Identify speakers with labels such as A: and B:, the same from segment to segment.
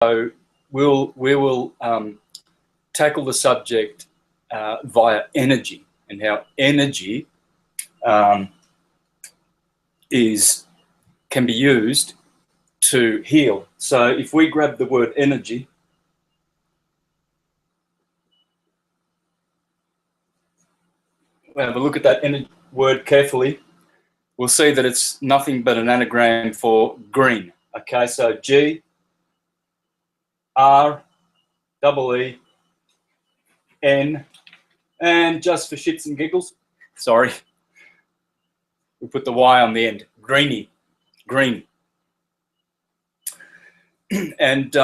A: So we will tackle the subject via energy, and how energy can be used to heal. So if we grab the word energy, we'll have a look at that word carefully. We'll see that it's nothing but an anagram for green. Okay, so G R E N, and just for shits and giggles, sorry, we put the Y on the end. Greeny, green. And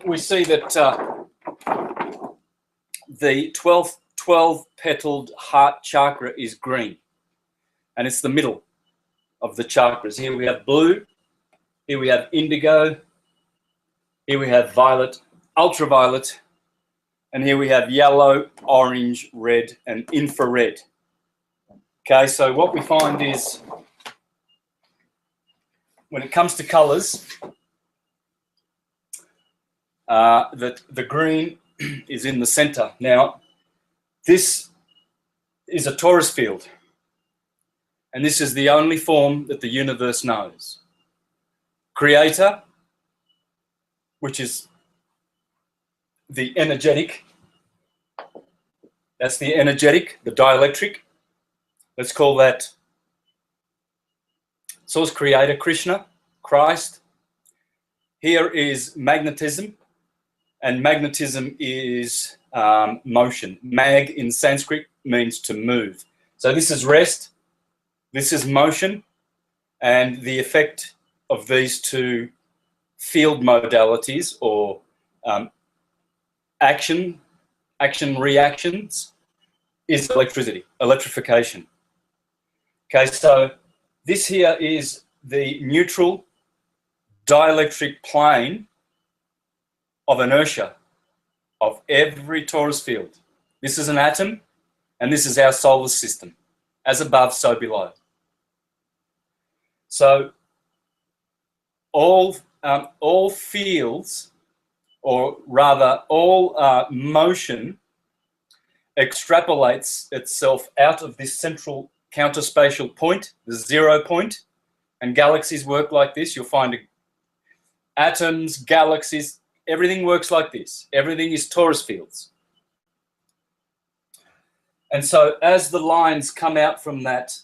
A: we see that the 12-petaled heart chakra is green, and it's the middle of the chakras. Here we have blue, here we have indigo, here we have violet, ultraviolet, and here we have yellow, orange, red, and infrared. Okay, so what we find is, when it comes to colors, that the green is in the center. Now, this is a torus field, and this is the only form that the universe knows. Creator, which is the energetic, that's the energetic, the dielectric. Let's call that source creator, Krishna, Christ. Here is magnetism, and magnetism is motion. Mag in Sanskrit means to move. So this is rest, this is motion, and the effect of these two field modalities, or action reactions, is electricity, electrification. Okay, so this here is the neutral dielectric plane of inertia of every torus field. This is an atom, and this is our solar system. As above, so below. So all fields, or rather all motion, extrapolates itself out of this central counterspatial point, the 0 point, and galaxies work like this. You'll find atoms, galaxies, everything works like this. Everything is torus fields. And so as the lines come out from that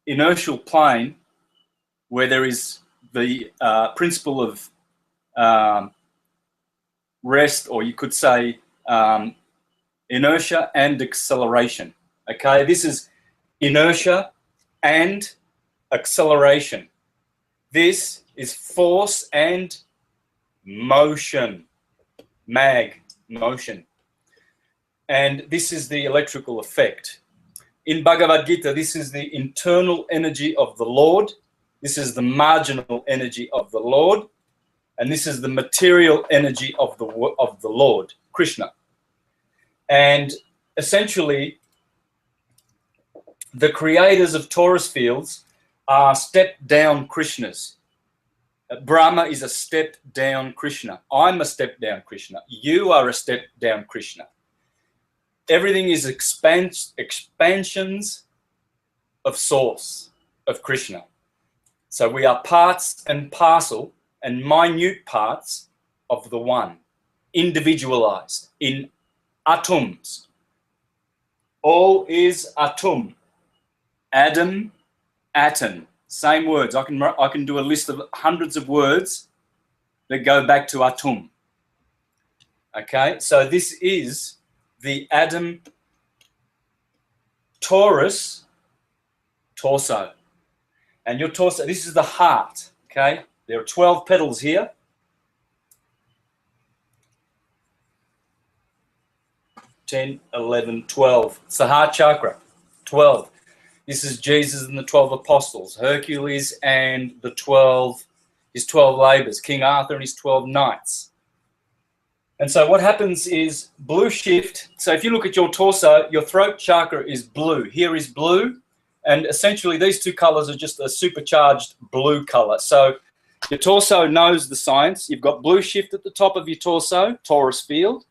A: inertial plane, where there is the principle of rest, or you could say inertia and acceleration. Okay, this is inertia and acceleration. This is force and motion, mag, motion. And this is the electrical effect. In Bhagavad Gita, this is the internal energy of the Lord. This is the marginal energy of the Lord. And this is the material energy of the Lord, Krishna. And essentially, the creators of torus fields are step-down Krishnas. Brahma is a step-down Krishna. I'm a step-down Krishna. You are a step-down Krishna. Everything is expansions of source, of Krishna. So we are parts and parcel and minute parts of the one, individualized in atoms. All is atom. Adam, atom. Same words. I can do a list of hundreds of words that go back to atom. Okay, so this is the Adam torus, torso. And your torso, this is the heart, okay? There are 12 petals here. 10, 11, 12. It's the heart chakra, 12. This is Jesus and the 12 apostles, Hercules and his 12 labors, King Arthur and his 12 knights. And so what happens is blue shift. So if you look at your torso, your throat chakra is blue. Here is blue, And essentially these two colors are just a supercharged blue color. So your torso knows the science. You've got blue shift at the top of your torso, torus field,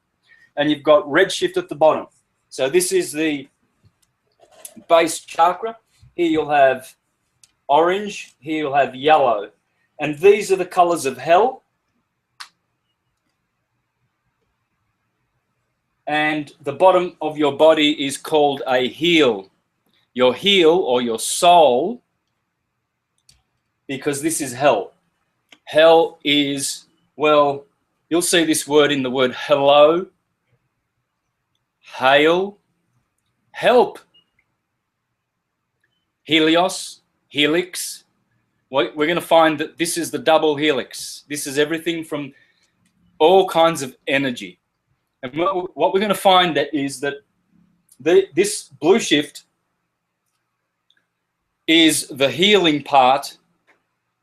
A: and you've got red shift at the bottom. So this is the base chakra. Here you'll have orange, here you'll have yellow. And these are the colors of hell. And the bottom of your body is called a heel. Your heel or your soul, because this is hell. Hell is, well, you'll see this word in the word hello, hail, help, helios, helix. We're going to find that this is the double helix. This is everything from all kinds of energy. And what we're going to find that is that this blue shift is the healing part.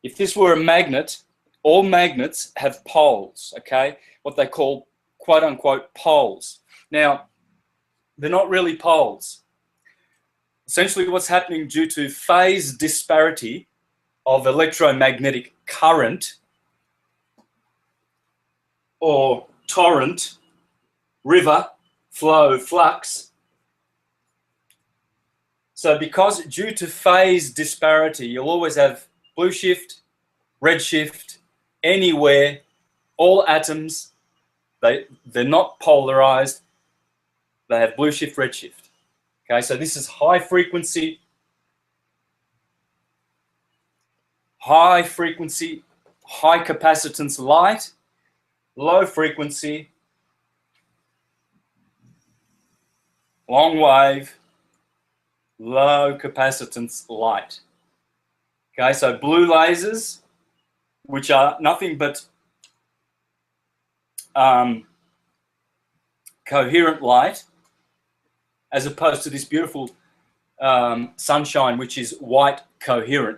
A: If this were a magnet, all magnets have poles, okay? What they call, quote unquote, poles. Now, they're not really poles. Essentially what's happening due to phase disparity of electromagnetic current or torrent, river, flow, flux. So because due to phase disparity, you'll always have blue shift, red shift, anywhere, all atoms, they're not polarized, they have blue shift, red shift. Okay, so this is high frequency, high capacitance light, low frequency, long wave, low capacitance light. Okay, so blue lasers, which are nothing but coherent light, as opposed to this beautiful sunshine, which is white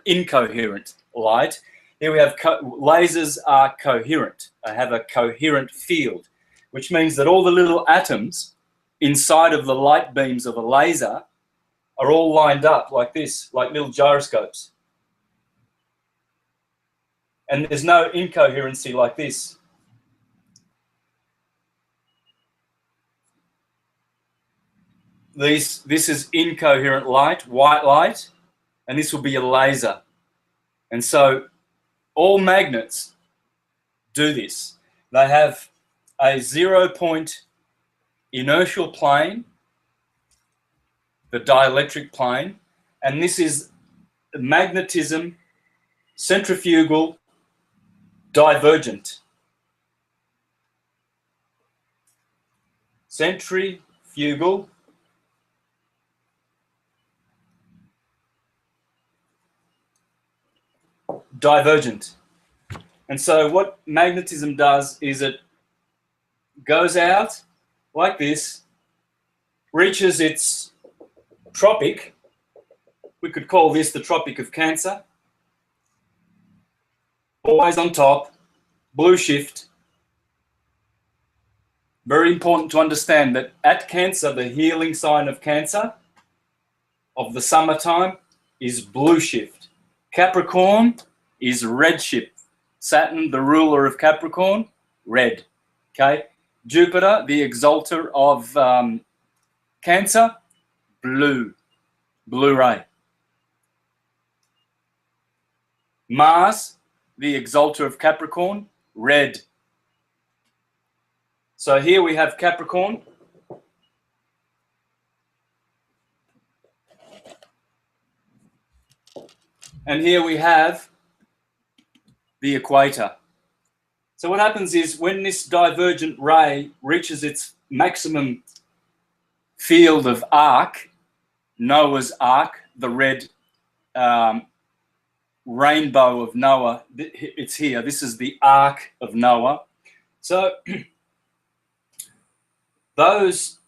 A: incoherent light. Here we have lasers are coherent. They have a coherent field, which means that all the little atoms inside of the light beams of a laser are all lined up like this, like little gyroscopes. And there's no incoherency like this. This is incoherent light, white light, and this will be a laser. And so all magnets do this. They have a 0-point inertial plane, the dielectric plane, and this is magnetism, centrifugal, divergent. Centrifugal, divergent. And so what magnetism does is it goes out like this, reaches its tropic. We could call this the Tropic of Cancer. Always on top, blue shift. Very important to understand that at Cancer, the healing sign of Cancer of the summertime is blue shift. Capricorn is red shift. Saturn, the ruler of Capricorn, red. Okay. Jupiter, the exalter of Cancer, blue ray. Mars, the exalter of Capricorn, red. So here we have Capricorn. And here we have the equator. So what happens is when this divergent ray reaches its maximum field of arc, Noah's Ark, the red rainbow of Noah, it's here. This is the Ark of Noah. So those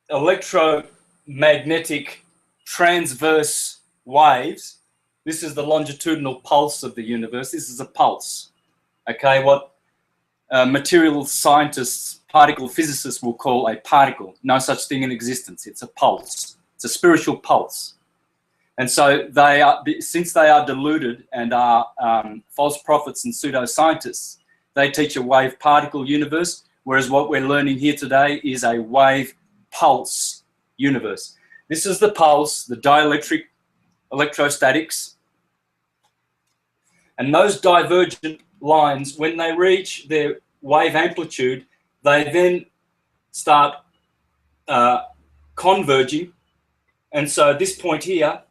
A: electromagnetic transverse waves, this is the longitudinal pulse of the universe. This is a pulse. Okay, what material scientists, particle physicists will call a particle. No such thing in existence. It's a pulse. It's a spiritual pulse. And so they are, since they are deluded and are false prophets and pseudoscientists, they teach a wave particle universe, whereas what we're learning here today is a wave pulse universe. This is the pulse, the dielectric electrostatics. And those divergent lines, when they reach their wave amplitude, they then start converging. And so at this point here,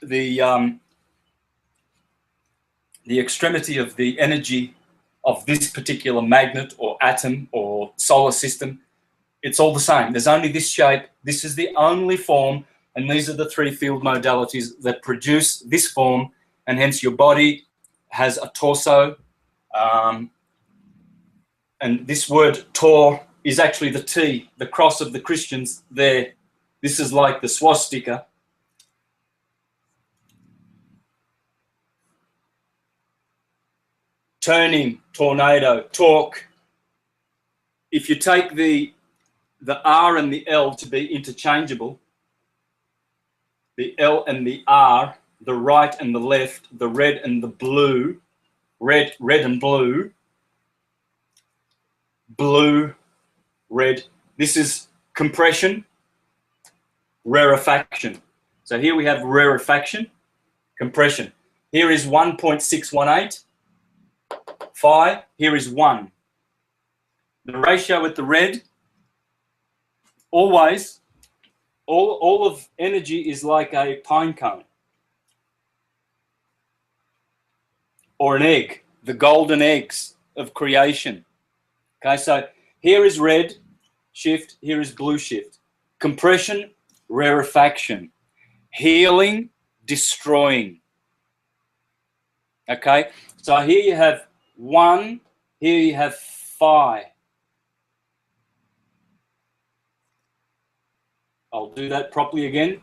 A: the extremity of the energy of this particular magnet or atom or solar system, it's all the same. There's only this shape. This is the only form, and these are the three field modalities that produce this form, and hence your body has a torso. And this word tor is actually the T, the cross of the Christians there. This is like the swastika. Turning, tornado, torque. If you take the R and the L to be interchangeable, the L and the R, the right and the left, the red and the blue, red and blue, blue, red. This is compression, rarefaction. So here we have rarefaction, compression. Here is 1.618. Phi, here is 1. The ratio with the red, always, all of energy is like a pine cone or an egg, the golden eggs of creation. Okay, so here is red shift, here is blue shift. Compression, rarefaction. Healing, destroying. Okay, so here you have 1, here you have phi. I'll do that properly again.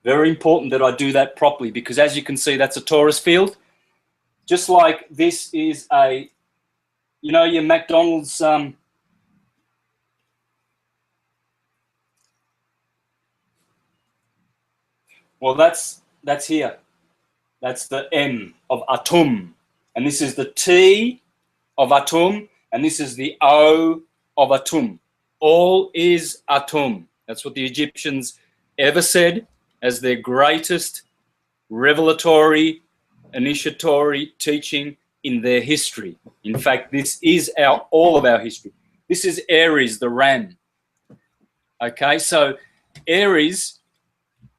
A: Very important that I do that properly, because as you can see, that's a torus field. Just like this is a, you know, your McDonald's well, that's here. That's the M of atum. And this is the T of atum, and this is the O of atum. All is atum. That's what the Egyptians ever said as their greatest revelatory, initiatory teaching in their history. In fact, this is all of our history. This is Aries, the ram. Okay, so Aries,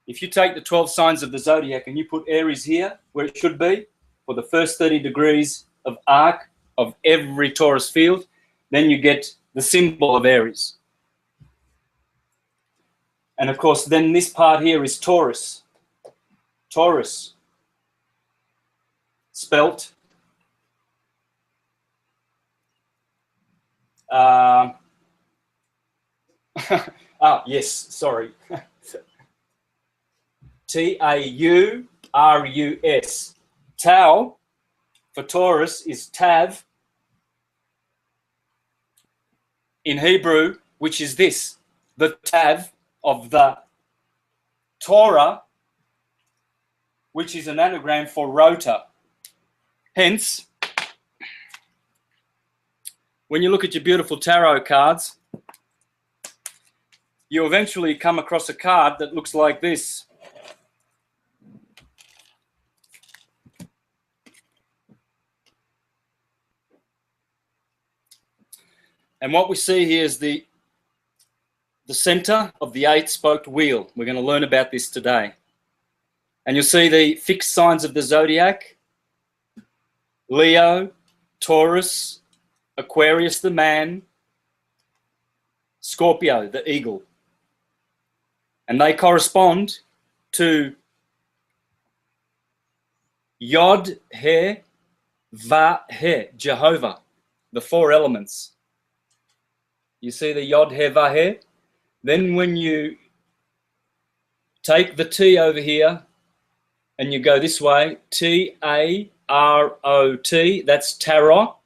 A: if you take the 12 signs of the zodiac and you put Aries here, where it should be, for the first 30 degrees of arc of every torus field, then you get the symbol of Aries. And of course, then this part here is Taurus. Taurus, spelt yes, sorry. Taurus. Tau for Taurus is Tav in Hebrew, which is this, the Tav of the Torah, which is an anagram for rota. Hence, when you look at your beautiful tarot cards, you eventually come across a card that looks like this. And what we see here is the center of the 8-spoked wheel. We're going to learn about this today. And you'll see the fixed signs of the zodiac: Leo, Taurus, Aquarius the man, Scorpio the eagle. And they correspond to Yod, He, Va, He, Jehovah, the 4 elements. You see the Yod, He, Va, He? Then when you take the T over here and you go this way, T-A-R-O-T, that's tarot.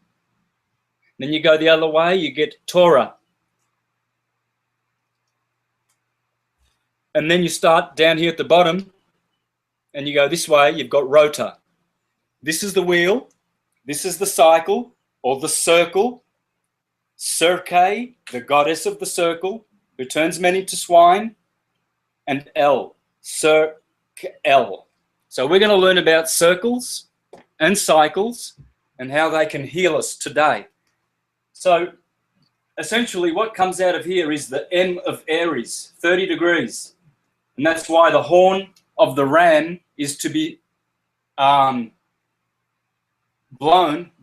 A: Then you go the other way, you get Torah. And then you start down here at the bottom and you go this way, you've got rotor. This is the wheel, this is the cycle or the circle. Circe, the goddess of the circle, who turns men into swine, and L, Circe L. So we're going to learn about circles and cycles and how they can heal us today. So essentially what comes out of here is the M of Aries, 30 degrees. And that's why the horn of the ram is to be blown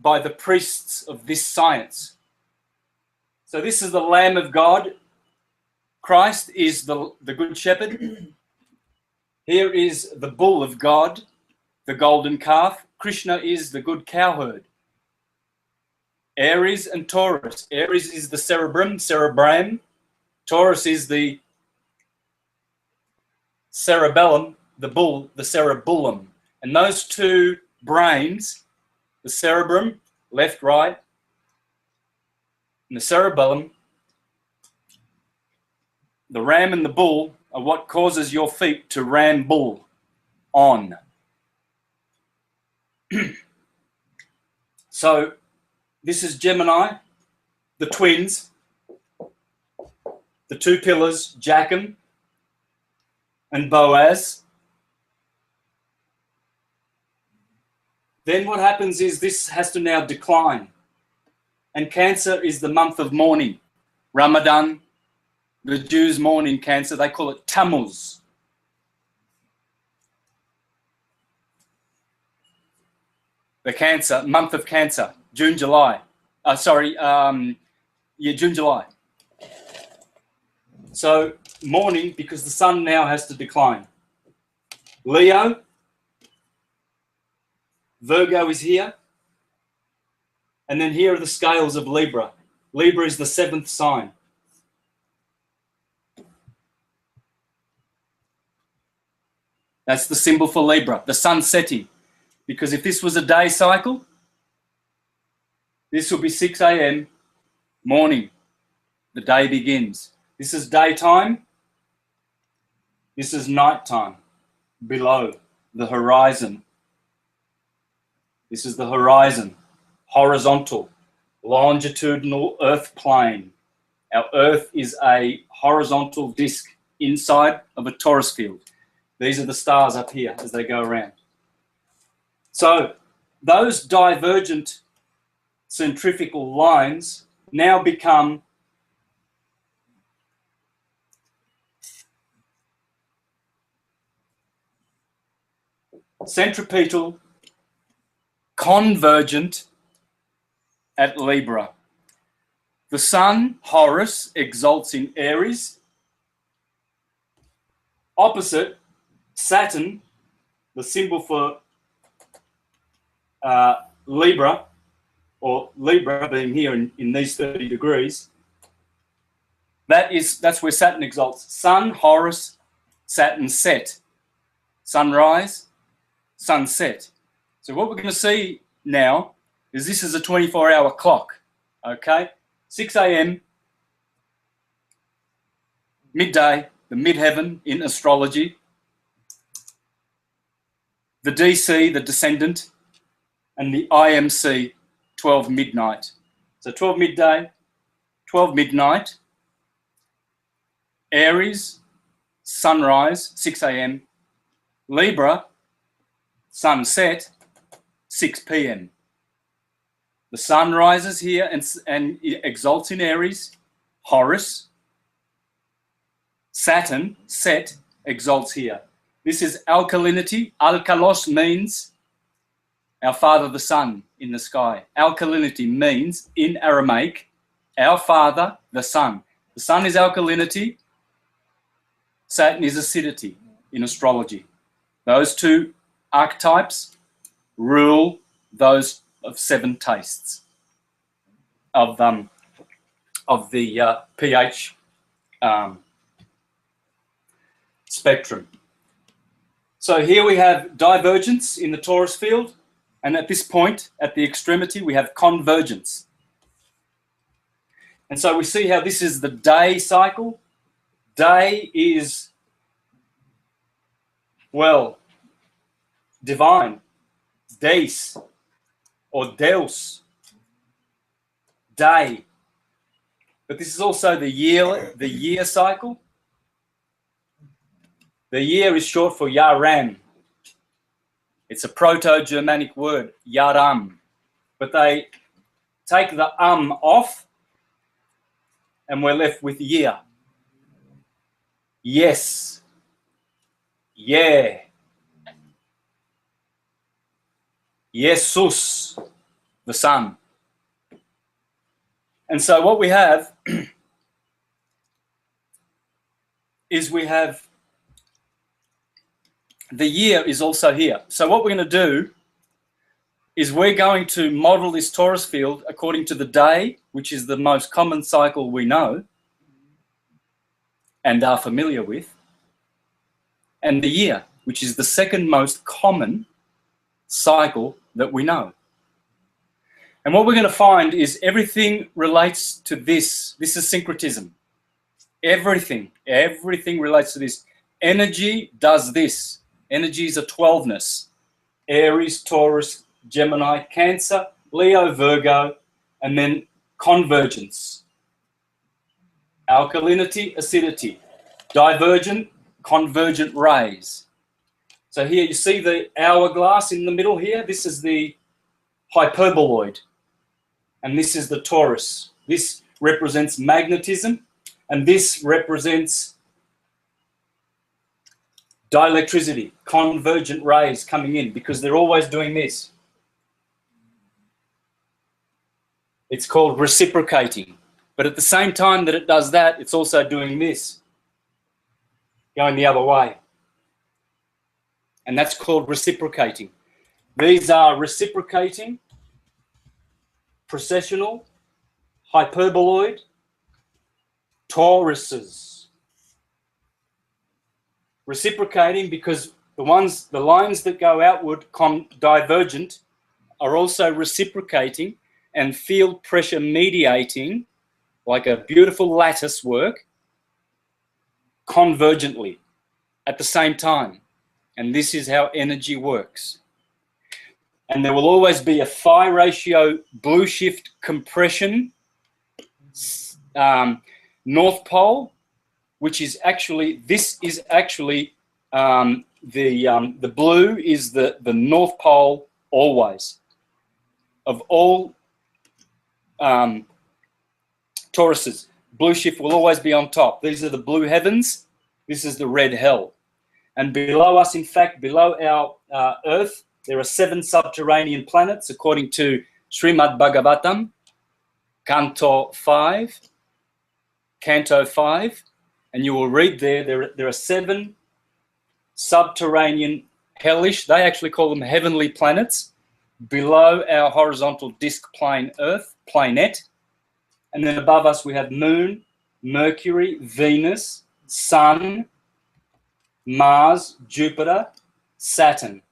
A: by the priests of this science. So this is the Lamb of God. Christ is the Good Shepherd. Here is the Bull of God, the golden calf. Krishna is the good cowherd. Aries and Taurus. Aries is the cerebrum. Taurus is the cerebellum, the bull, the cerebellum. And those two brains, the cerebrum, left, right, and the cerebellum, the ram and the bull are what causes your feet to ramble on. So this is Gemini, the twins, the two pillars, Jachin and Boaz. Then what happens is this has to now decline. And Cancer is the month of mourning. Ramadan, the Jews mourn in Cancer. They call it Tammuz. The Cancer, month of Cancer, June, July. June, July. So mourning because the sun now has to decline. Leo, Virgo is here. And then here are the scales of Libra. Libra is the 7th sign. That's the symbol for Libra, the sun setting. Because if this was a day cycle, this will be 6 a.m. morning. The day begins. This is daytime. This is nighttime. Below the horizon. This is the horizon. Horizontal, longitudinal earth plane. Our earth is a horizontal disk inside of a torus field. These are the stars up here as they go around. So those divergent centrifugal lines now become centripetal convergent at Libra. The sun, Horus, exalts in Aries. Opposite, Saturn, the symbol for Libra, or Libra being here in these 30 degrees, that's where Saturn exalts. Sun, Horus, Saturn, set. Sunrise, sunset. So what we're going to see now is this is a 24-hour clock, okay? 6 a.m., midday, the midheaven in astrology, the DC, the descendant, and the IMC, 12 midnight. So 12 midday, 12 midnight, Aries, sunrise, 6 a.m., Libra, sunset, 6 p.m. The sun rises here and it exalts in Aries, Horus. Saturn, set, exalts here. This is alkalinity. Alkalos means our Father the Sun in the sky. Alkalinity means, in Aramaic, our Father the Sun. The Sun is alkalinity. Saturn is acidity in astrology. Those two archetypes rule those of 7 tastes of the pH spectrum. So here we have divergence in the torus field, and at this point, at the extremity, we have convergence. And so we see how this is the day cycle. Day is well, divine, deis, or deus, day. But this is also the year cycle. The year is short for yaram. It's a Proto-Germanic word, yaram. But they take the off, and we're left with year. Yes. Yeah. Jesus, the Son. And so what we have is we have the year is also here. So what we're going to do is we're going to model this torus field according to the day, which is the most common cycle we know and are familiar with, and the year, which is the second most common cycle that we know. And what we're going to find is everything relates to this. This is syncretism. Everything relates to this. Energy does this. Energy is a 12ness. Aries, Taurus, Gemini, Cancer, Leo, Virgo, and then convergence. Alkalinity, acidity. Divergent, convergent rays. So here you see the hourglass in the middle here. This is the hyperboloid. And this is the torus. This represents magnetism. And this represents dielectricity, convergent rays coming in, because they're always doing this. It's called reciprocating. But at the same time that it does that, it's also doing this, going the other way. And that's called reciprocating. These are reciprocating, precessional, hyperboloid, toruses. Reciprocating because the lines that go outward, divergent, are also reciprocating and field pressure mediating, like a beautiful lattice work, convergently at the same time. And this is how energy works. And there will always be a phi ratio blue shift compression north pole, which is actually, this is actually the blue is the north pole always of all Tauruses. Blue shift will always be on top. These are the blue heavens. This is the red hell. And below us, in fact, below our Earth, there are 7 subterranean planets according to Srimad Bhagavatam, Canto 5. And you will read there are 7 subterranean hellish, they actually call them heavenly planets, below our horizontal disk plane Earth, planet. And then above us we have Moon, Mercury, Venus, Sun, Mars, Jupiter, Saturn.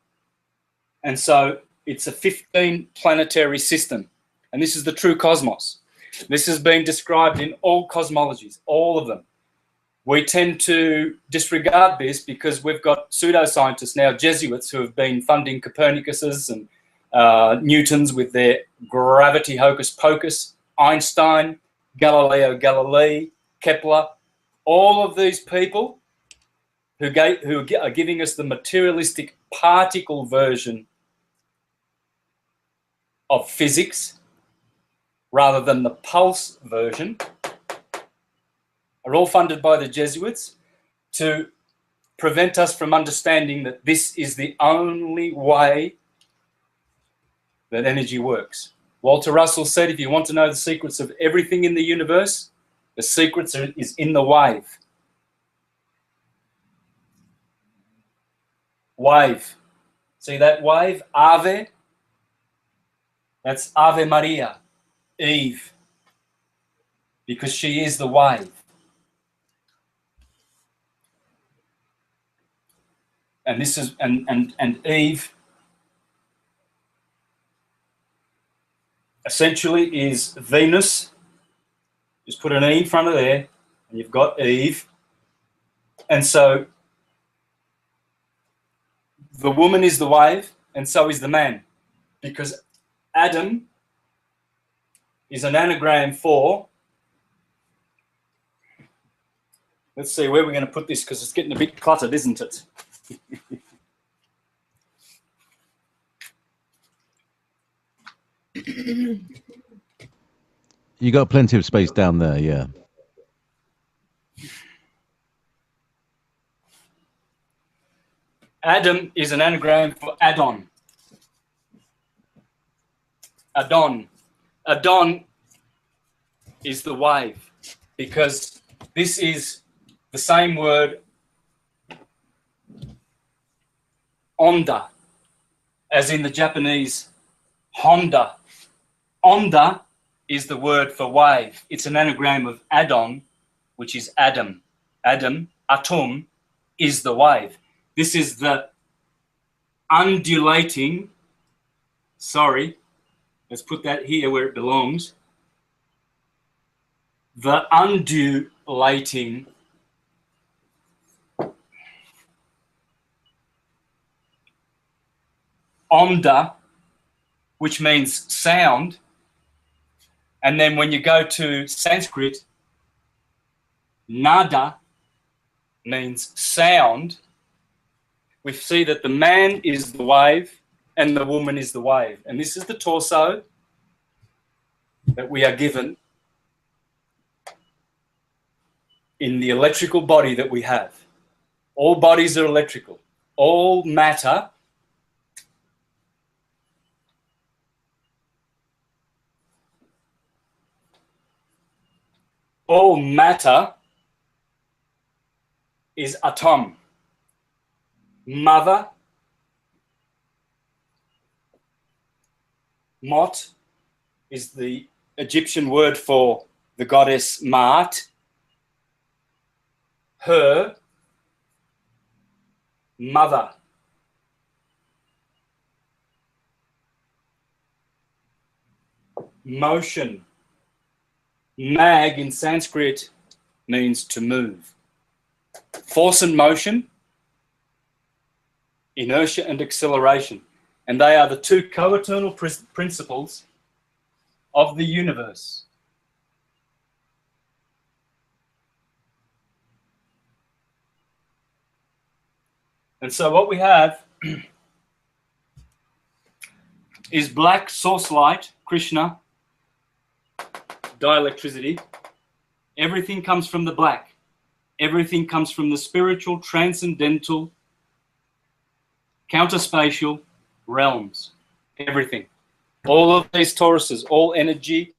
A: And so it's a 15 planetary system. And this is the true cosmos. This has been described in all cosmologies, all of them. We tend to disregard this because we've got pseudoscientists now, Jesuits, who have been funding Copernicus's and Newton's with their gravity hocus pocus, Einstein, Galileo Galilei, Kepler, all of these people who are giving us the materialistic particle version of physics rather than the pulse version, are all funded by the Jesuits to prevent us from understanding that this is the only way that energy works. Walter Russell said, if you want to know the secrets of everything in the universe, the secrets is in the wave. Wave. See that wave? Ave. That's Ave Maria, Eve, because she is the wave. And this is and Eve essentially is Venus. Just put an E in front of there, and you've got Eve. And so The woman is the wave, and so is the man, because Adam is an anagram for, let's see where we're going to put this, because it's getting a bit cluttered, isn't it?
B: You got plenty of space down there, yeah.
A: Adam is an anagram for Adon. Adon. Adon is the wave, because this is the same word onda, as in the Japanese Honda. Onda is the word for wave. It's an anagram of Adon, which is Adam. Adam, atom, is the wave. This is the undulating, sorry, let's put that here where it belongs. The undulating onda, which means sound. And then when you go to Sanskrit, nada means sound. We see that the man is the wave and the woman is the wave. And this is the torso that we are given in the electrical body that we have. All bodies are electrical. All matter is atom. Mother, Mot is the Egyptian word for the goddess Maat. Her, mother. Motion. Mag in Sanskrit means to move. Force and motion, inertia and acceleration. And they are the two co-eternal principles of the universe. And so what we have is black source light, Krishna, dielectricity. Everything comes from the black. Everything comes from the spiritual, transcendental, counterspatial realms. Everything. All of these toruses, all energy,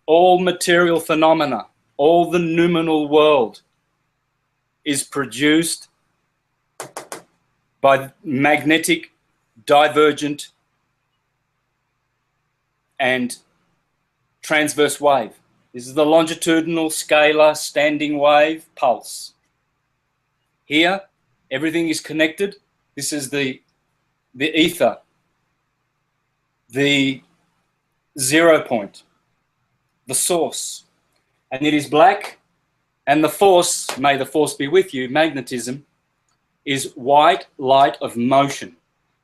A: all material phenomena, all the noumenal world is produced by magnetic, divergent, and transverse wave. This is the longitudinal, scalar, standing wave pulse. Here, everything is connected. This is the ether, the 0 point, the source. And it is black, and the force, may the force be with you, magnetism, is white light of motion.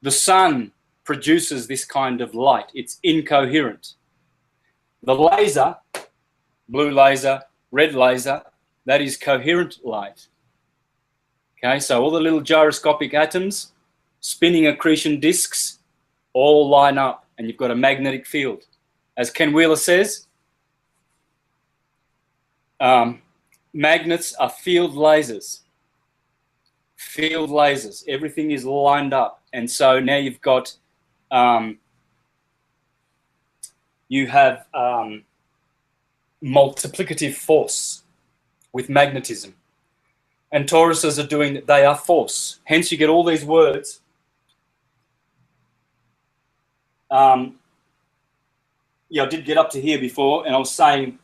A: The sun produces this kind of light. It's incoherent. The laser, blue laser, red laser, that is coherent light. Okay, so all the little gyroscopic atoms, spinning accretion disks, all line up, and you've got a magnetic field. As Ken Wheeler says, magnets are field lasers. Field lasers. Everything is lined up. And so now you've got, you have multiplicative force with magnetism. And toruses are doing that. They are force. Hence you get all these words. Yeah, I did get up to here before, and I was saying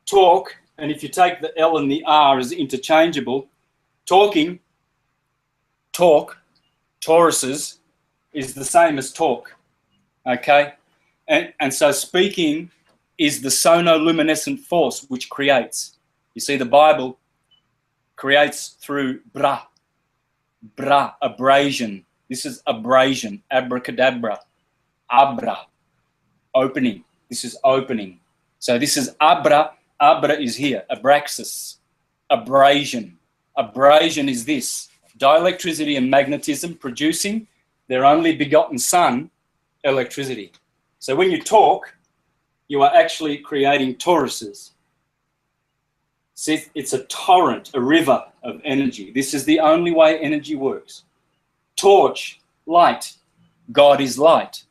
A: talk, and if you take the L and the R as interchangeable, talking, talk, toruses, is the same as talk, okay? And so speaking is the sonoluminescent force which creates. You see, the Bible creates through bra, abrasion, This is abrasion, abracadabra, abra, opening. This is opening. So this is abra, abra is here, abraxas, abrasion. Abrasion is this, dielectricity and magnetism producing their only begotten son, electricity. So when you talk, you are actually creating toruses. See, it's a torrent, a river of energy. This is the only way energy works. Torch, light. God is light.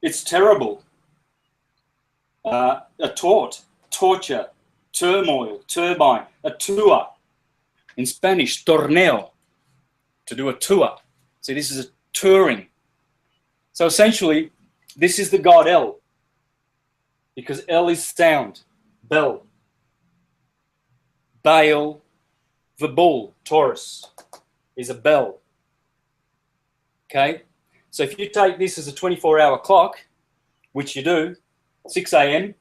A: It's terrible. A tort, torture, turmoil, turbine, a tour. In Spanish, torneo, to do a tour. See, this is a touring. So essentially, this is the God L, because L is sound, bell. Baal, the bull, Taurus, is a bell. Okay? So if you take this as a 24-hour clock, which you do, 6 a.m.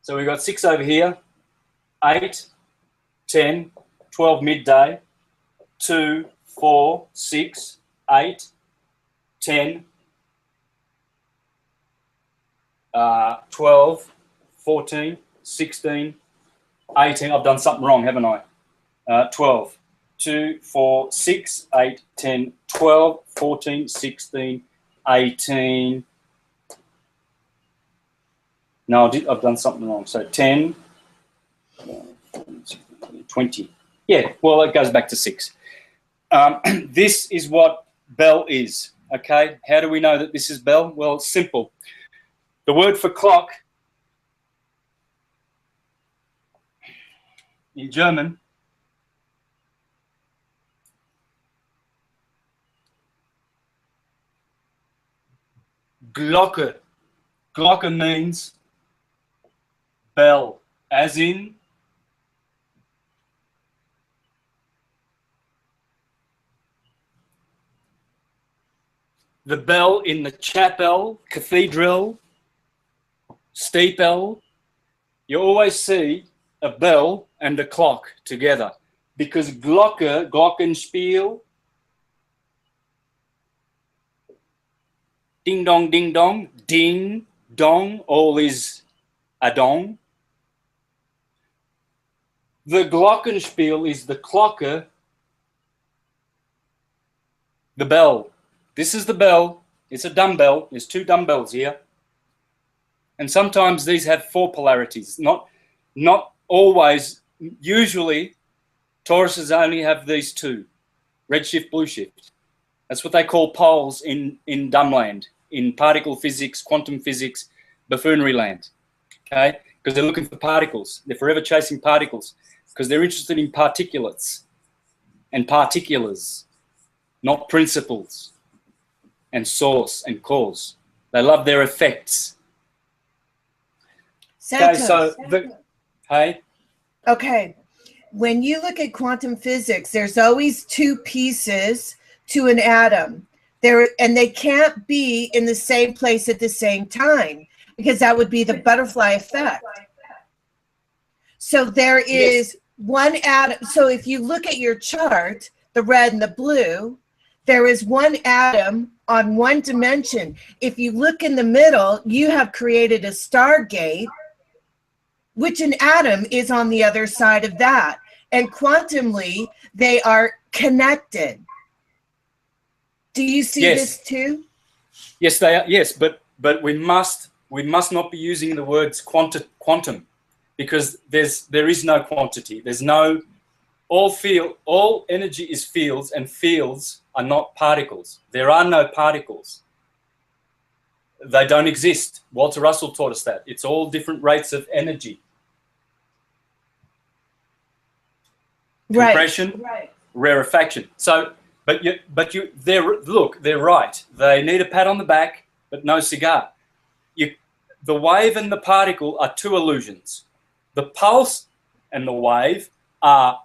A: So we've got 6 over here, 8, 10, 12 midday, 2, 4, 6, 8, 10, 12, 14, 16, 18. I've done something wrong, haven't I? 12, 2, 4, 6, 8, 10, 12, 14, 16, 18. No, I've done something wrong. So 10, 20. Yeah, well, it goes back to 6. This is what bell is, okay? How do we know that this is bell? Well, it's simple. The word for clock in German Glocke. Glocke means bell, as in the bell in the chapel, cathedral, steeple. You always see a bell and a clock together, because Glocke, Glockenspiel, ding dong, ding dong, all is a dong. The Glockenspiel is the Glocke, the bell. This is the bell. It's a dumbbell. There's 2 dumbbells here. And sometimes these have 4 polarities. Not always. Usually, Tauruses only have these 2, red shift, blue shift. That's what they call poles in dumbland, in particle physics, quantum physics, buffoonery land. Okay? Because they're looking for particles. They're forever chasing particles because they're interested in particulates and particulars, not principles and source and cause. They love their effects.
C: Santos.
A: Okay, so hey.
C: Okay, when you look at quantum physics, there's always 2 pieces to an atom. And they can't be in the same place at the same time, because that would be the butterfly effect. So there is one atom. So if you look at your chart, the red and the blue, there is one atom on one dimension. If you look in the middle, you have created a stargate, which an atom is on the other side of that. And quantumly, they are connected. Do you see this too?
A: Yes, they are. Yes, but we must not be using the words quantum, because there is no quantity. There's no all energy is fields, and fields are not particles. There are no particles. They don't exist. Walter Russell taught us that. It's all different rates of energy.
C: Right.
A: Compression, rarefaction. So, they're right. They need a pat on the back, but no cigar. The wave and the particle are 2 illusions. The pulse and the wave are,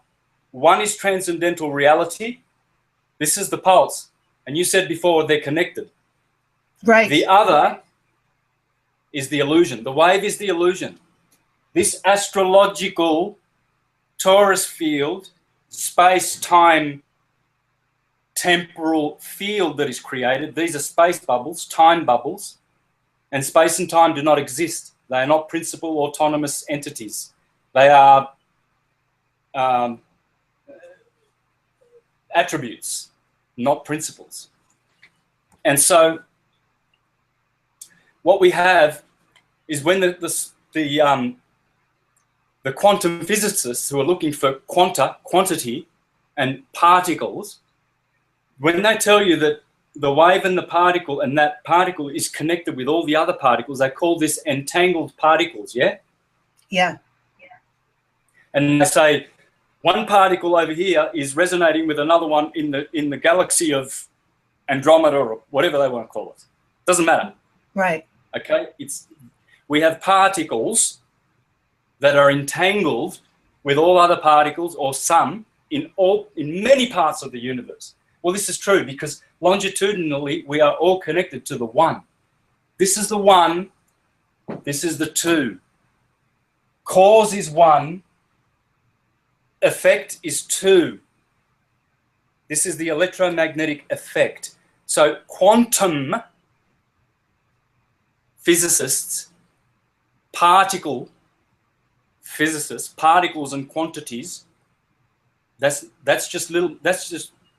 A: one is transcendental reality. This is the pulse. And you said before they're connected.
C: Right.
A: The other is the illusion. The wave is the illusion. This astrological torus field space-time temporal field that is created. These are space bubbles, time bubbles, and space and time do not exist. They are not principal autonomous entities. They are attributes, not principles. And so what we have is when the quantum physicists who are looking for quantity and particles, when they tell you that the wave and the particle and that particle is connected with all the other particles, they call this entangled particles, yeah?
C: Yeah.
A: And they say one particle over here is resonating with another one in the galaxy of Andromeda or whatever they want to call it. Doesn't matter.
C: Right.
A: Okay? We have particles that are entangled with all other particles, or some in many parts of the universe. Well, this is true because longitudinally we are all connected to the one. This is the one, this is the two. Cause is one, effect is two. This is the electromagnetic effect. So quantum physicists, particle physicists, particles and quantities, that's just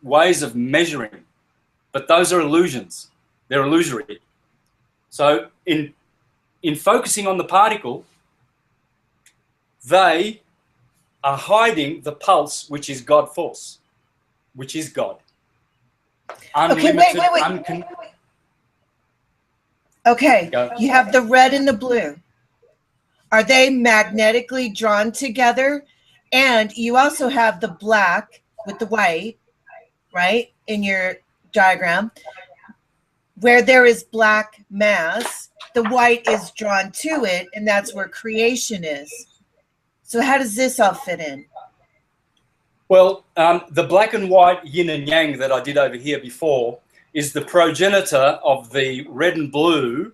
A: ways of measuring. But those are illusions. They're illusory. So in focusing on the particle, they are hiding the pulse, which is God force, which is God. Unlimited,
C: okay, wait. Okay, you have the red and the blue. Are they magnetically drawn together? And you also have the black with the white, right, in your diagram. Where there is black mass, the white is drawn to it, and that's where creation is. So how does this all fit in?
A: Well, the black and white yin and yang that I did over here before is the progenitor of the red and blue.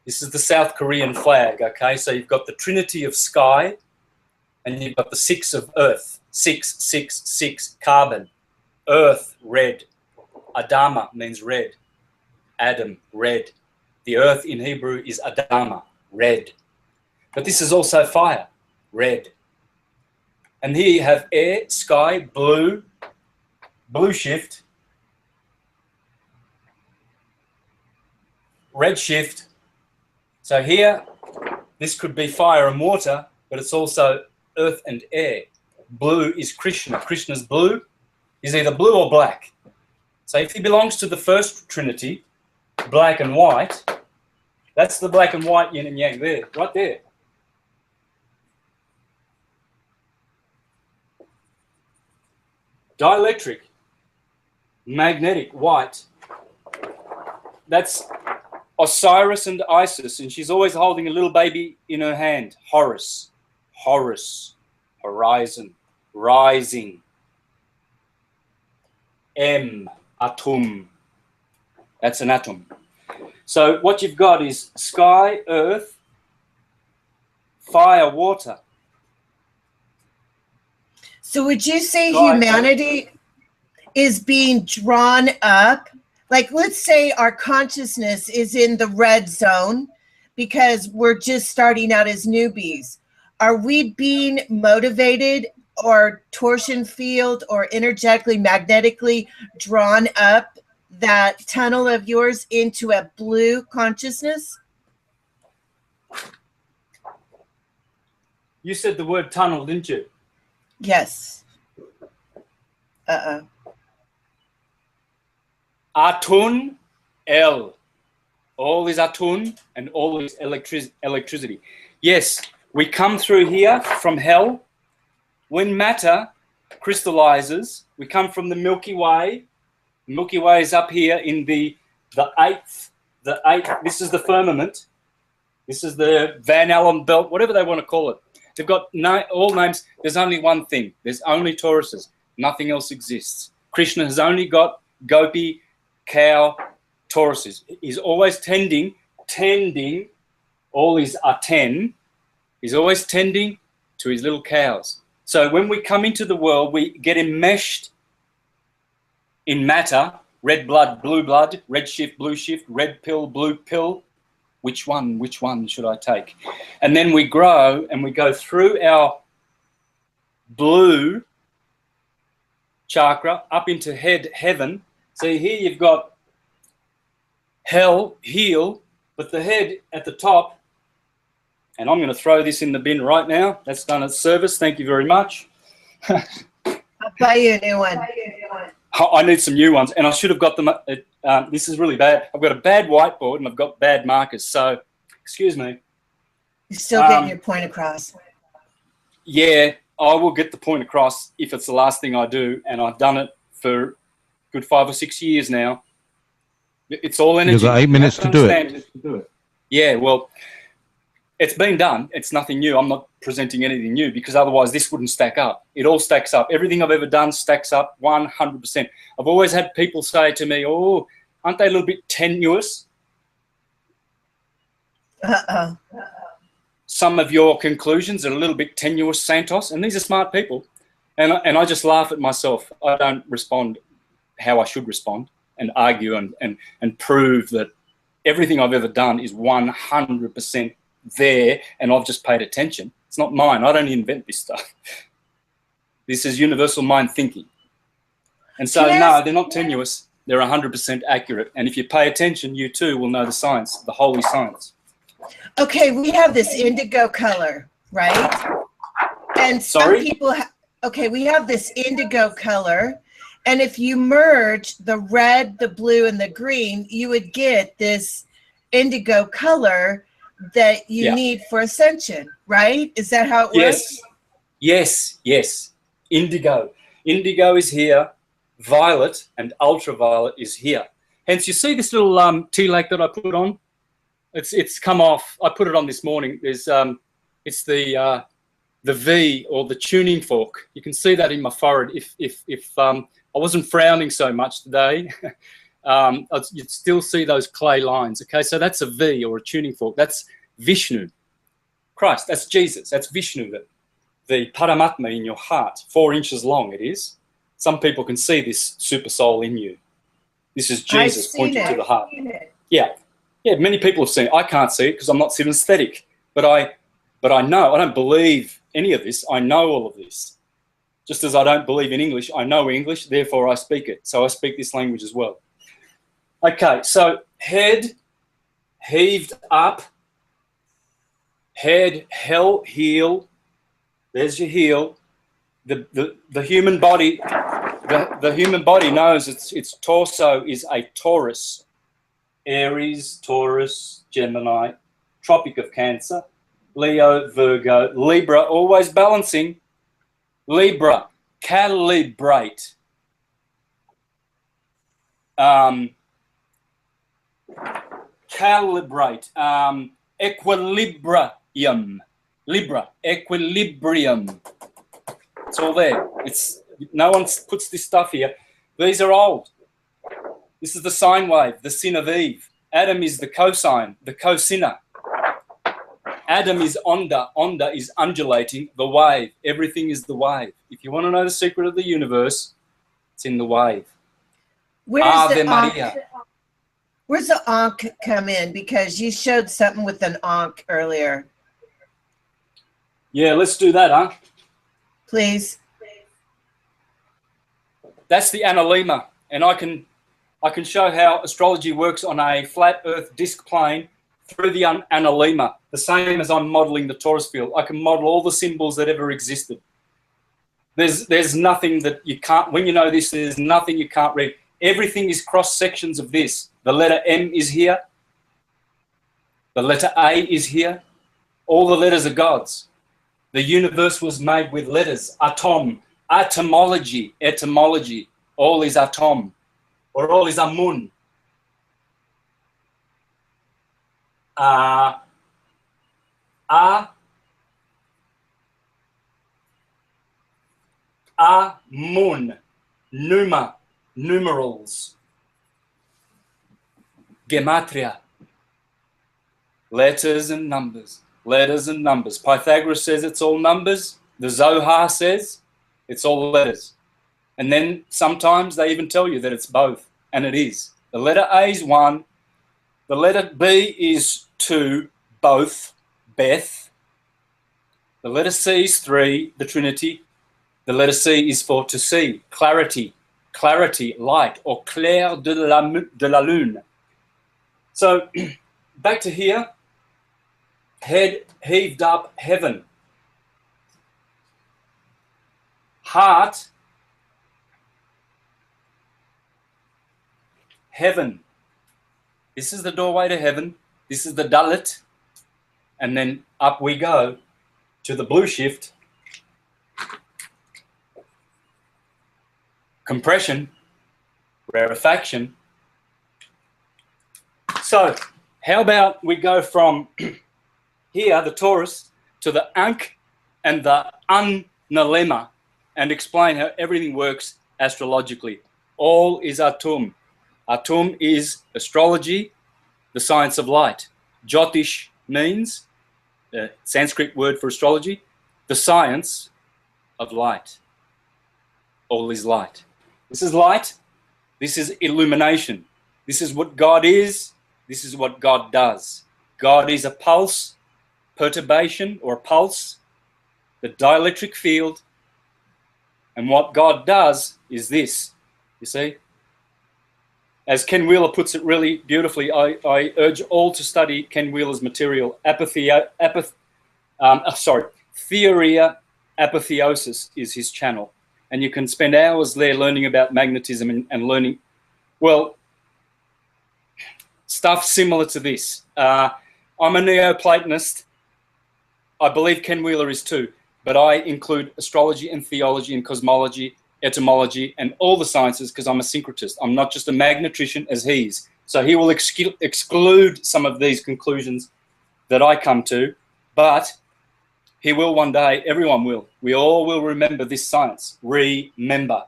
A: This is the South Korean flag, okay? So you've got the trinity of sky, and you've got the six of earth, 666 carbon. Earth, red. Adama means red. Adam, red. The earth in Hebrew is Adama, red. But this is also fire, red. And here you have air, sky, blue, blue shift, red shift. So here, this could be fire and water, but it's also earth and air. Blue is Krishna. Krishna's blue is either blue or black. So if he belongs to the first trinity, black and white, that's the black and white yin and yang there, right there. Dielectric, magnetic, white. That's Osiris and Isis, and she's always holding a little baby in her hand. Horus, horizon, rising. M, atom. That's an atom. So what you've got is sky, earth, fire, water.
C: So would you say humanity is being drawn up? Like, let's say our consciousness is in the red zone because we're just starting out as newbies. Are we being motivated or torsion field or energetically, magnetically drawn up that tunnel of yours into a blue consciousness?
A: You said the word tunnel, didn't you?
C: Yes.
A: Atun, El. All is atun and all is electricity. Yes, we come through here from hell. When matter crystallizes, we come from the Milky Way. The Milky Way is up here in the eighth. This is the firmament. This is the Van Allen belt, whatever they want to call it. They've got all names. There's only one thing. There's only Tauruses. Nothing else exists. Krishna has only got gopi, cow, Tauruses. He's always tending, all his aten. He's always tending to his little cows. So when we come into the world, we get enmeshed in matter, red blood, red shift, blue shift, red pill, blue pill. Which one should I take? And then we grow and we go through our blue chakra up into heaven. See, here you've got hell, heel, but the head at the top, and I'm going to throw this in the bin right now. That's done its service. Thank you very much.
C: I'll buy you a new one.
A: I need some new ones, and I should have got them. This is really bad. I've got a bad whiteboard, and I've got bad markers. So, excuse me.
C: You're still getting your point across.
A: Yeah, I will get the point across if it's the last thing I do, and I've done it for a good 5 or 6 years now. It's all energy.
B: You've got 8 minutes to do it.
A: Yeah, well, it's been done. It's nothing new. I'm not presenting anything new because otherwise this wouldn't stack up. It all stacks up. Everything I've ever done stacks up 100%. I've always had people say to me, oh, aren't they a little bit tenuous? Some of your conclusions are a little bit tenuous, Santos, and these are smart people. And I just laugh at myself. I don't respond how I should respond and argue and prove that everything I've ever done is 100% there and I've just paid attention. It's not mine. I don't invent this stuff. This is universal mind thinking. And so, no, they're not tenuous. They're 100% accurate. And if you pay attention, you too will know the science, the holy science.
C: Okay, we have this indigo color, right? And some people, okay, we have this indigo color. And if you merge the red, the blue, and the green, you would get this indigo color that you need for ascension, right? Is that how it works?
A: Yes. Indigo is here. Violet and ultraviolet is here. Hence, you see this little tea lake that I put on. It's come off. I put it on this morning. There's it's the V or the tuning fork. You can see that in my forehead. If I wasn't frowning so much today. You'd still see those clay lines. Okay, so that's a V or a tuning fork. That's Vishnu, Christ. That's Jesus. That's Vishnu, the Paramatma in your heart. 4 inches long it is. Some people can see this super soul in you. This is Jesus pointing to the heart. Yeah, many people have seen it. I can't see it because I'm not synesthetic. But I know. I don't believe any of this. I know all of this. Just as I don't believe in English, I know English, therefore I speak it. So I speak this language as well. Okay, so head heaved up, head, hell, heel. There's your heel. The human body, the human body knows its torso is a Taurus. Aries, Taurus, Gemini, Tropic of Cancer, Leo, Virgo, Libra, always balancing. Libra, calibrate. Calibrate. Equilibrium. Libra, equilibrium. It's all there. No one puts this stuff here. These are old. This is the sine wave, the sin of Eve. Adam is the cosine, the cosinner. Adam is onda. Onda is undulating, the wave. Everything is the wave. If you want to know the secret of the universe, it's in the wave.
C: Where's the Ankh come in? Because you showed something with an Ankh earlier.
A: Yeah, let's do that, huh?
C: Please.
A: That's the analema, and I can show how astrology works on a flat Earth disk plane through the analema, the same as I'm modeling the Taurus field. I can model all the symbols that ever existed. There's nothing that you can't, when you know this, there's nothing you can't read. Everything is cross sections of this. The letter M is here. The letter A is here. All the letters are God's. The universe was made with letters. Atom, etymology. All is atom, or all is amun. Amun, numerals. Gematria, letters and numbers. Pythagoras says it's all numbers. the Zohar says it's all letters. And then sometimes they even tell you that it's both, and it is. The letter A is 1, the letter B is 2, both, Beth. The letter C is 3, the Trinity. The letter C is for to see, clarity, light, or clair de la lune. So back to here, head heaved up, heaven. Heart, heaven. This is the doorway to heaven. This is the Dalit. And then up we go to the blue shift. Compression, rarefaction. So how about we go from here, the Taurus, to the Ankh and the An-Nalema, and explain how everything works astrologically. All is Atum. Atum is astrology, the science of light. Jyotish means, the Sanskrit word for astrology, the science of light. All is light. This is light. This is illumination. This is what God is. This is what God does. God is a pulse, perturbation or a pulse, the dielectric field. And what God does is this, you see. As Ken Wheeler puts it really beautifully, I urge all to study Ken Wheeler's material, Theoria Apotheosis is his channel. And you can spend hours there learning about magnetism and learning, well, stuff similar to this. I'm a Neoplatonist. I believe Ken Wheeler is too, but I include astrology and theology and cosmology, etymology, and all the sciences because I'm a syncretist. I'm not just a magnetrician as he is. So he will exclude some of these conclusions that I come to, but he will one day, everyone will. We all will remember this science. Remember.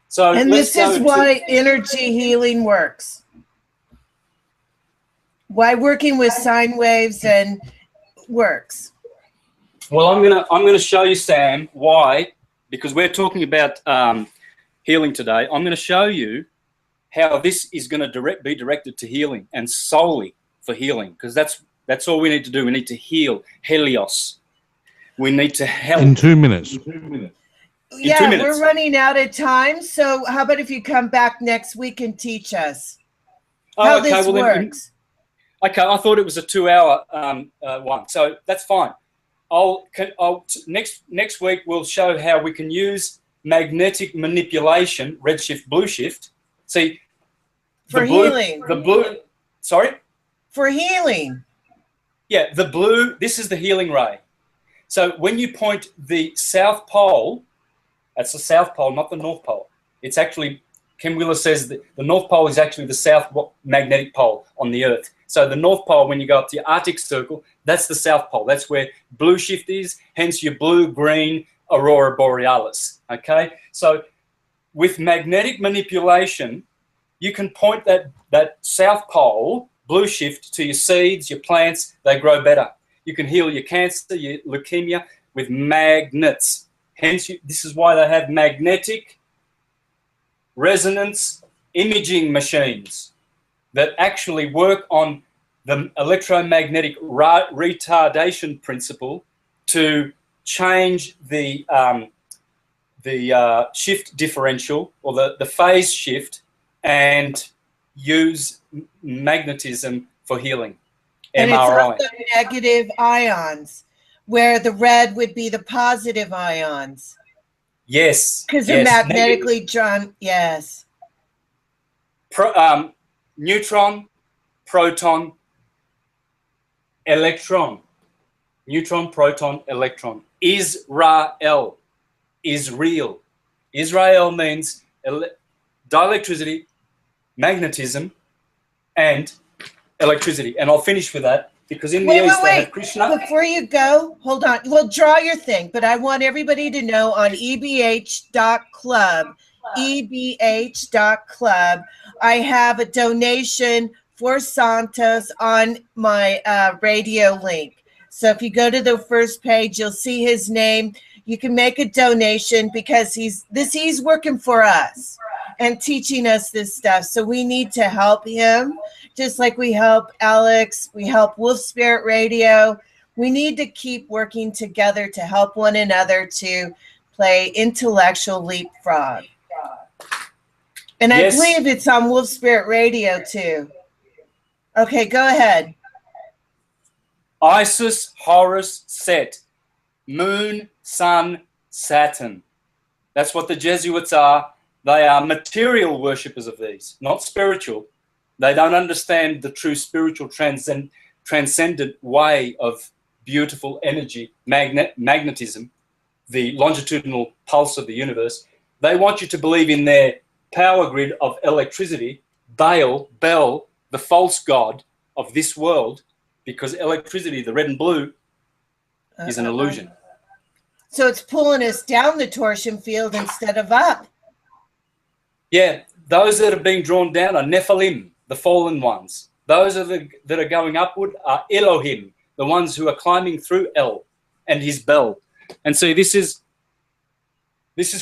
A: So,
C: and this is why energy healing works. Why working with sine waves and works.
A: Well, I'm gonna show you, Sam, why, because we're talking about healing today. I'm going to show you how this is going to be directed to healing and solely for healing, because that's all we need to do. We need to heal. Helios. We need to help.
B: In 2 minutes.
C: Yeah,
A: 2 minutes.
C: We're running out of time. So how about if you come back next week and teach us how this works?
A: Okay, I thought it was a 2-hour one, so that's fine. Next week we'll show how we can use magnetic manipulation, redshift, blue shift. See,
C: for healing.
A: The blue. Sorry.
C: For healing.
A: Yeah, the blue. This is the healing ray. So when you point the South Pole, that's the South Pole, not the North Pole. It's actually, Ken Wheeler says that the North Pole is actually the South magnetic pole on the Earth. So the North Pole, when you go up to the Arctic Circle, that's the South Pole. That's where blue shift is, hence your blue-green aurora borealis, okay? So with magnetic manipulation, you can point that South Pole, blue shift, to your seeds, your plants, they grow better. You can heal your cancer, your leukemia with magnets. Hence, this is why they have magnetic resonance imaging machines that actually work on the electromagnetic retardation principle to change the shift differential or the phase shift and use magnetism for healing.
C: And
A: MRI.
C: it's also negative ions, where the red would be the positive ions.
A: Yes.
C: Because they're magnetically drawn. Yes.
A: Neutron, proton, electron. Neutron, proton, electron. Israel is real. Israel means dielectricity, magnetism, and electricity. And I'll finish with that because in the East they have Krishna.
C: Before you go, hold on. Well, draw your thing, but I want everybody to know on ebh.club, ebh.club, I have a donation for Santos on my radio link. So if you go to the first page, you'll see his name. You can make a donation because he's working for us and teaching us this stuff. So we need to help him, just like we help Alex, we help Wolf Spirit Radio. We need to keep working together to help one another to play intellectual leapfrog. And
A: Yes.
C: I believe it's on Wolf Spirit Radio too. Okay, go ahead.
A: Isis, Horus, Set, Moon, Sun, Saturn. That's what the Jesuits are. They are material worshippers of these, not spiritual. They don't understand the true spiritual transcendent way of beautiful energy, magnetism, the longitudinal pulse of the universe. They want you to believe in their power grid of electricity, Baal, Bel, the false god of this world, because electricity, the red and blue, is an illusion.
C: So it's pulling us down the torsion field instead of up.
A: Yeah, those that are being drawn down are Nephilim, the fallen ones. Those that are going upward are Elohim, the ones who are climbing through El and his bell. And see, this is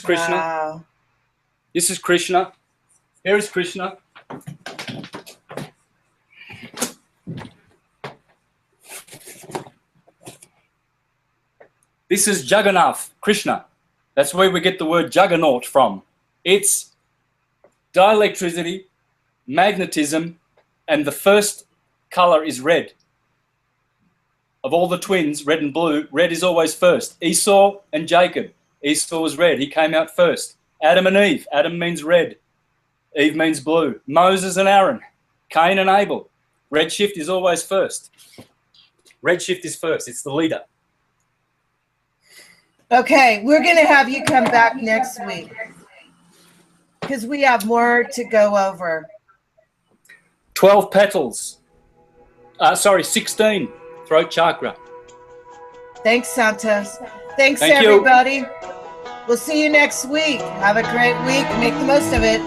A: Krishna.
C: Wow.
A: This is Krishna. Here is Krishna. This is Jagannath, Krishna. That's where we get the word juggernaut from. It's dielectricity, magnetism, and the first color is red. Of all the twins, red and blue, red is always first. Esau and Jacob. Esau was red. He came out first. Adam and Eve. Adam means red. Eve means blue. Moses and Aaron. Cain and Abel. Red shift is always first. Red shift is first. It's the leader.
C: Okay, we're going to have you come back next week because we have more to go over.
A: 12 petals. 16. Throat chakra.
C: Thanks, Santos. Thanks,
A: Thank you.
C: everybody. We'll see you next week. Have a great week. Make the most of it.